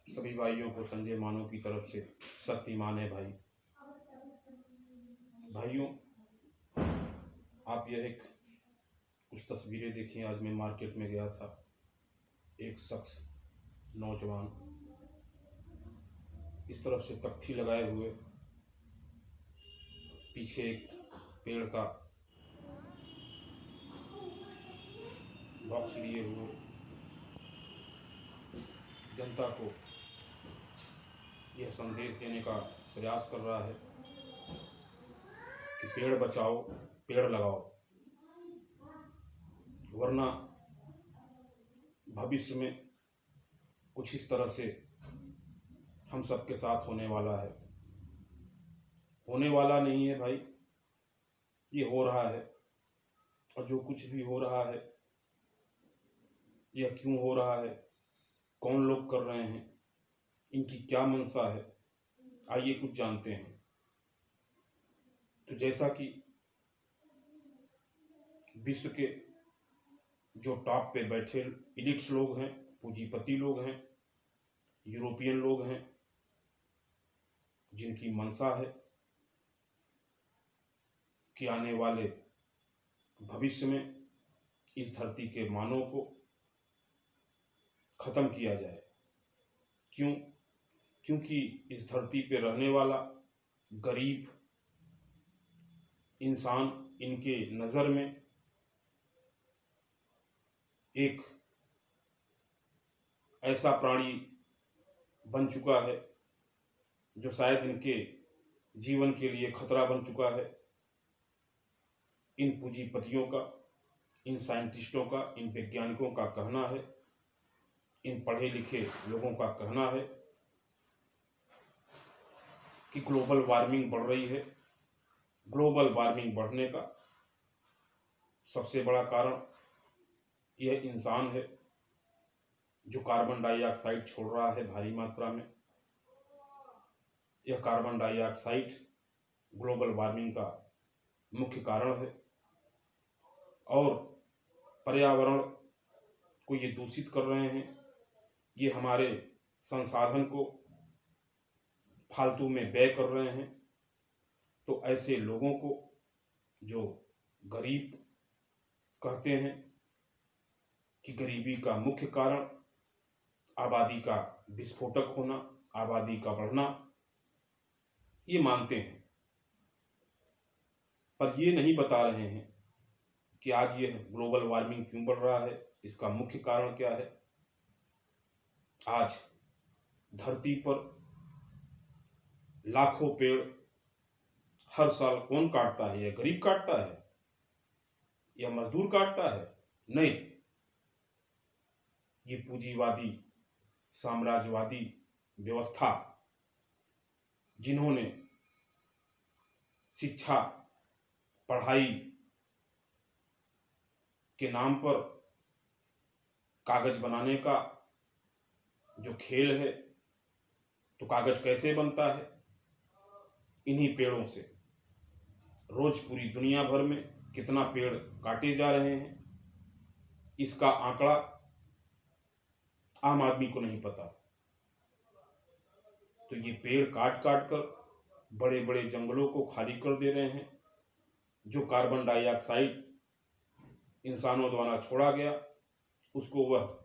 सभी भाइयों को संजय मानो की तरफ से शक्तिमान है भाई। भाइयों, आप यह एक कुछ तस्वीरें देखिए। आज मैं मार्केट में गया था, एक शख्स नौजवान इस तरफ से तख्ती लगाए हुए पीछे एक पेड़ का बॉक्स लिए हुए जनता को यह संदेश देने का प्रयास कर रहा है कि पेड़ बचाओ, पेड़ लगाओ, वरना भविष्य में कुछ इस तरह से हम सबके साथ होने वाला है। होने वाला नहीं है भाई, ये हो रहा है। और जो कुछ भी हो रहा है, यह क्यों हो रहा है, कौन लोग कर रहे हैं, इनकी क्या मंशा है, आइए कुछ जानते हैं। तो जैसा कि विश्व के जो टॉप पे बैठे इलिट्स लोग हैं, पूंजीपति लोग हैं, यूरोपियन लोग हैं, जिनकी मंशा है कि आने वाले भविष्य में इस धरती के मानव को खत्म किया जाए। क्यों? क्योंकि इस धरती पे रहने वाला गरीब इंसान इनके नज़र में एक ऐसा प्राणी बन चुका है जो शायद इनके जीवन के लिए खतरा बन चुका है। इन पूंजीपतियों का, इन साइंटिस्टों का, इन वैज्ञानिकों का कहना है, इन पढ़े लिखे लोगों का कहना है कि ग्लोबल वार्मिंग बढ़ रही है। ग्लोबल वार्मिंग बढ़ने का सबसे बड़ा कारण यह इंसान है, जो कार्बन डाइऑक्साइड छोड़ रहा है भारी मात्रा में। यह कार्बन डाइऑक्साइड ग्लोबल वार्मिंग का मुख्य कारण है और पर्यावरण को ये दूषित कर रहे हैं। ये हमारे संसाधन को फालतू में व्यय कर रहे हैं। तो ऐसे लोगों को जो गरीब कहते हैं कि गरीबी का मुख्य कारण आबादी का विस्फोटक होना, आबादी का बढ़ना, ये मानते हैं, पर ये नहीं बता रहे हैं कि आज यह ग्लोबल वार्मिंग क्यों बढ़ रहा है, इसका मुख्य कारण क्या है। आज धरती पर लाखों पेड़ हर साल कौन काटता है? यह गरीब काटता है? यह मजदूर काटता है? नहीं, ये पूंजीवादी साम्राज्यवादी व्यवस्था, जिन्होंने शिक्षा पढ़ाई के नाम पर कागज बनाने का जो खेल है, तो कागज कैसे बनता है? इन्हीं पेड़ों से। रोज पूरी दुनिया भर में कितना पेड़ काटे जा रहे हैं, इसका आंकड़ा आम आदमी को नहीं पता। तो ये पेड़ काट काट कर बड़े बड़े जंगलों को खाली कर दे रहे हैं। जो कार्बन डाइऑक्साइड इंसानों द्वारा छोड़ा गया, उसको वह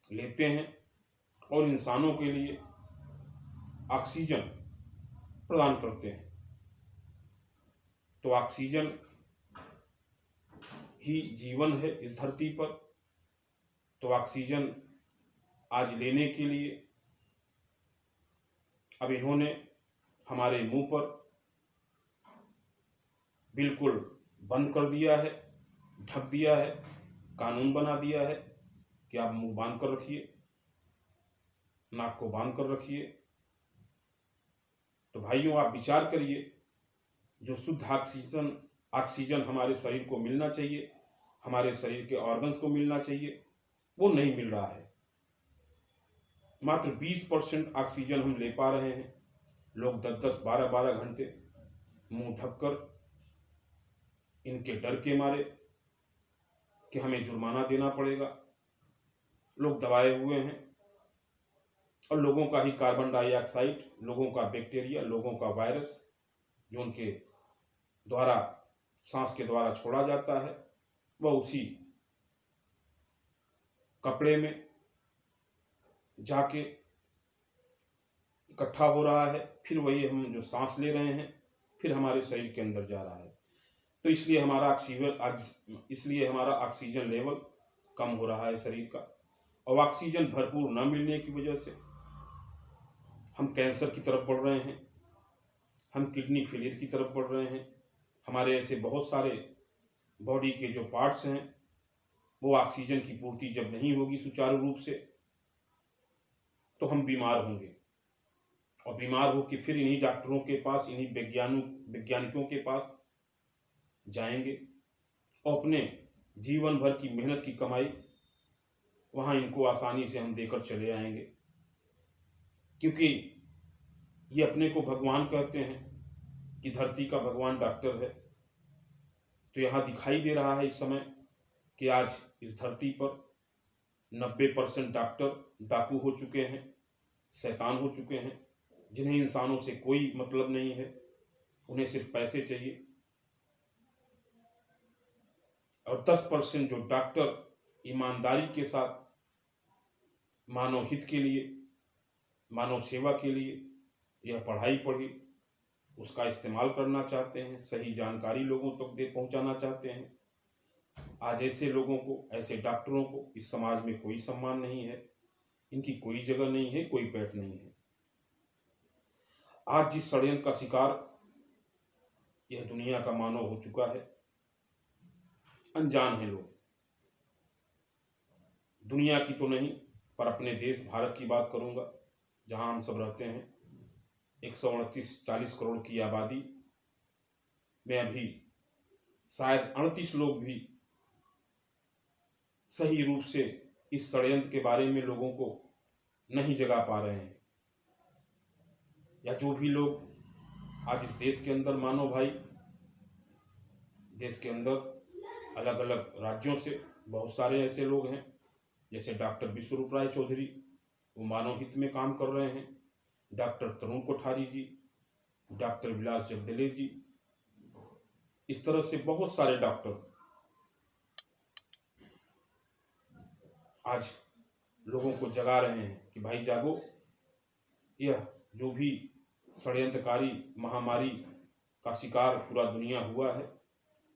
लेते हैं और इंसानों के लिए ऑक्सीजन प्रदान करते हैं। तो ऑक्सीजन ही जीवन है इस धरती पर। तो ऑक्सीजन आज लेने के लिए अब इन्होंने हमारे मुंह पर बिल्कुल बंद कर दिया है, ढक दिया है, कानून बना दिया है कि आप मुंह बांध कर रखिए, नाक को बांध कर रखिए। तो भाइयों, आप विचार करिए, जो शुद्ध ऑक्सीजन हमारे शरीर को मिलना चाहिए, हमारे शरीर के ऑर्गन्स को मिलना चाहिए, वो नहीं मिल रहा है। मात्र 20% ऑक्सीजन हम ले पा रहे हैं। लोग 10-10, 12-12 घंटे मुंह ढककर, इनके डर के मारे कि हमें जुर्माना देना पड़ेगा, लोग दबाए हुए हैं। और लोगों का ही कार्बन डाइऑक्साइड, लोगों का बैक्टीरिया, लोगों का वायरस जो उनके द्वारा सांस के द्वारा छोड़ा जाता है, वह उसी कपड़े में जाके इकट्ठा हो रहा है, फिर वही हम जो सांस ले रहे हैं फिर हमारे शरीर के अंदर जा रहा है। तो इसलिए हमारा ऑक्सीजन लेवल कम हो रहा है शरीर का, और ऑक्सीजन भरपूर न मिलने की वजह से हम कैंसर की तरफ बढ़ रहे हैं, हम किडनी फेलियर की तरफ बढ़ रहे हैं। हमारे ऐसे बहुत सारे बॉडी के जो पार्ट्स हैं वो ऑक्सीजन की पूर्ति जब नहीं होगी सुचारू रूप से तो हम बीमार होंगे, और बीमार होकर फिर इन्हीं डॉक्टरों के पास, इन्हीं वैज्ञानिकों के पास जाएंगे और अपने जीवन भर की मेहनत की कमाई वहाँ इनको आसानी से हम देकर चले आएंगे, क्योंकि ये अपने को भगवान कहते हैं कि धरती का भगवान डॉक्टर है। तो यहाँ दिखाई दे रहा है इस समय कि आज इस धरती पर 90% डॉक्टर डाकू हो चुके हैं, शैतान हो चुके हैं, जिन्हें इंसानों से कोई मतलब नहीं है, उन्हें सिर्फ पैसे चाहिए। और 10% जो डॉक्टर ईमानदारी के साथ मानव हित के लिए, मानव सेवा के लिए यह पढ़ाई पढ़ी, उसका इस्तेमाल करना चाहते हैं, सही जानकारी लोगों तक पहुंचाना चाहते हैं, आज ऐसे लोगों को, ऐसे डॉक्टरों को इस समाज में कोई सम्मान नहीं है, इनकी कोई जगह नहीं है, कोई पेट नहीं है। आज जिस षड्यंत्र का शिकार यह दुनिया का मानव हो चुका है, अनजान है लोग, दुनिया की तो नहीं पर अपने देश भारत की बात करूंगा, जहां हम सब रहते हैं। 139-40 करोड़ की आबादी में अभी शायद 38 लोग भी सही रूप से इस षड्यंत्र के बारे में लोगों को नहीं जगा पा रहे हैं, या जो भी लोग आज इस देश के अंदर, मानो भाई, देश के अंदर अलग अलग राज्यों से बहुत सारे ऐसे लोग हैं, जैसे डॉक्टर विश्वरूप राय चौधरी, वो मानव हित में काम कर रहे हैं, डॉक्टर तरुण कोठारी जी, डॉक्टर विलास जगदले जी, इस तरह से बहुत सारे डॉक्टर आज लोगों को जगा रहे हैं कि भाई जागो, यह जो भी षड्यंत्रकारी महामारी का शिकार पूरा दुनिया हुआ है,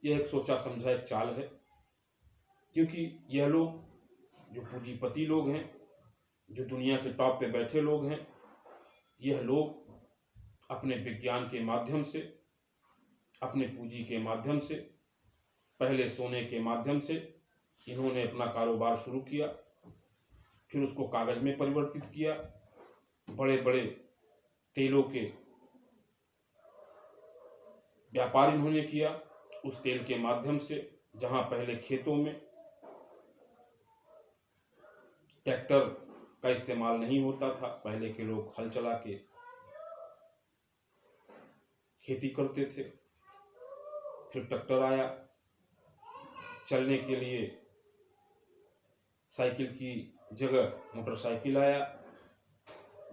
यह एक सोचा समझा एक चाल है। क्योंकि यह लोग जो पूंजीपति लोग हैं, जो दुनिया के टॉप पे बैठे लोग हैं, यह लोग अपने विज्ञान के माध्यम से, अपने पूंजी के माध्यम से, पहले सोने के माध्यम से इन्होंने अपना कारोबार शुरू किया, फिर उसको कागज में परिवर्तित किया, बड़े बड़े तेलों के व्यापार इन्होंने किया। उस तेल के माध्यम से जहां पहले खेतों में ट्रैक्टर का इस्तेमाल नहीं होता था, पहले के लोग हल चला के खेती करते थे, फिर ट्रैक्टर आया, चलने के लिए साइकिल की जगह मोटरसाइकिल आया,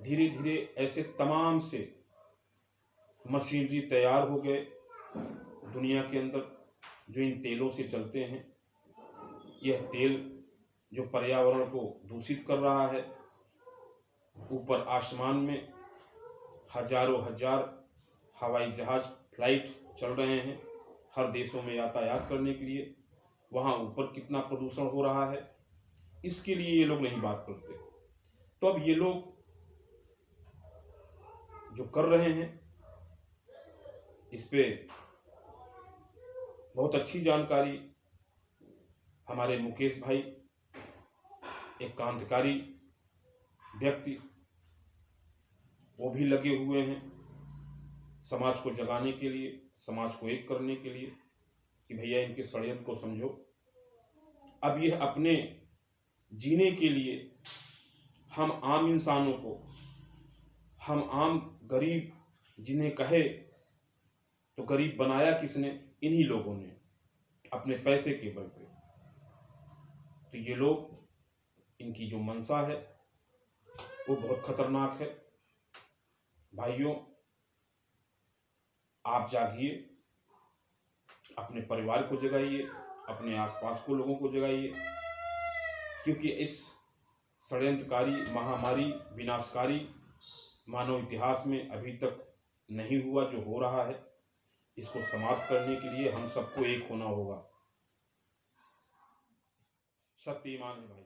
धीरे धीरे ऐसे तमाम से मशीनरी तैयार हो गए दुनिया के अंदर जो इन तेलों से चलते हैं। यह तेल जो पर्यावरण को दूषित कर रहा है, ऊपर आसमान में हजारों हजार हवाई जहाज फ्लाइट चल रहे हैं हर देशों में यातायात करने के लिए, वहाँ ऊपर कितना प्रदूषण हो रहा है, इसके लिए ये लोग नहीं बात करते। तो अब ये लोग जो कर रहे हैं इस पे बहुत अच्छी जानकारी हमारे मुकेश भाई, एक क्रांतिकारी व्यक्ति, वो भी लगे हुए हैं समाज को जगाने के लिए, समाज को एक करने के लिए कि भैया इनके षड्यंत्र को समझो। अब यह अपने जीने के लिए हम आम इंसानों को, हम आम गरीब जिन्हें कहे तो गरीब बनाया किसने? इन्हीं लोगों ने, अपने पैसे के बल पे। तो ये लोग, इनकी जो मंशा है वो बहुत खतरनाक है। भाइयों, आप जागिए, अपने परिवार को जगाइए, अपने आसपास को लोगों को जगाइए, क्योंकि इस षड्यंत्रकारी, महामारी, विनाशकारी मानव इतिहास में अभी तक नहीं हुआ जो हो रहा है। इसको समाप्त करने के लिए हम सबको एक होना होगा। सत्य ईमान है भाई।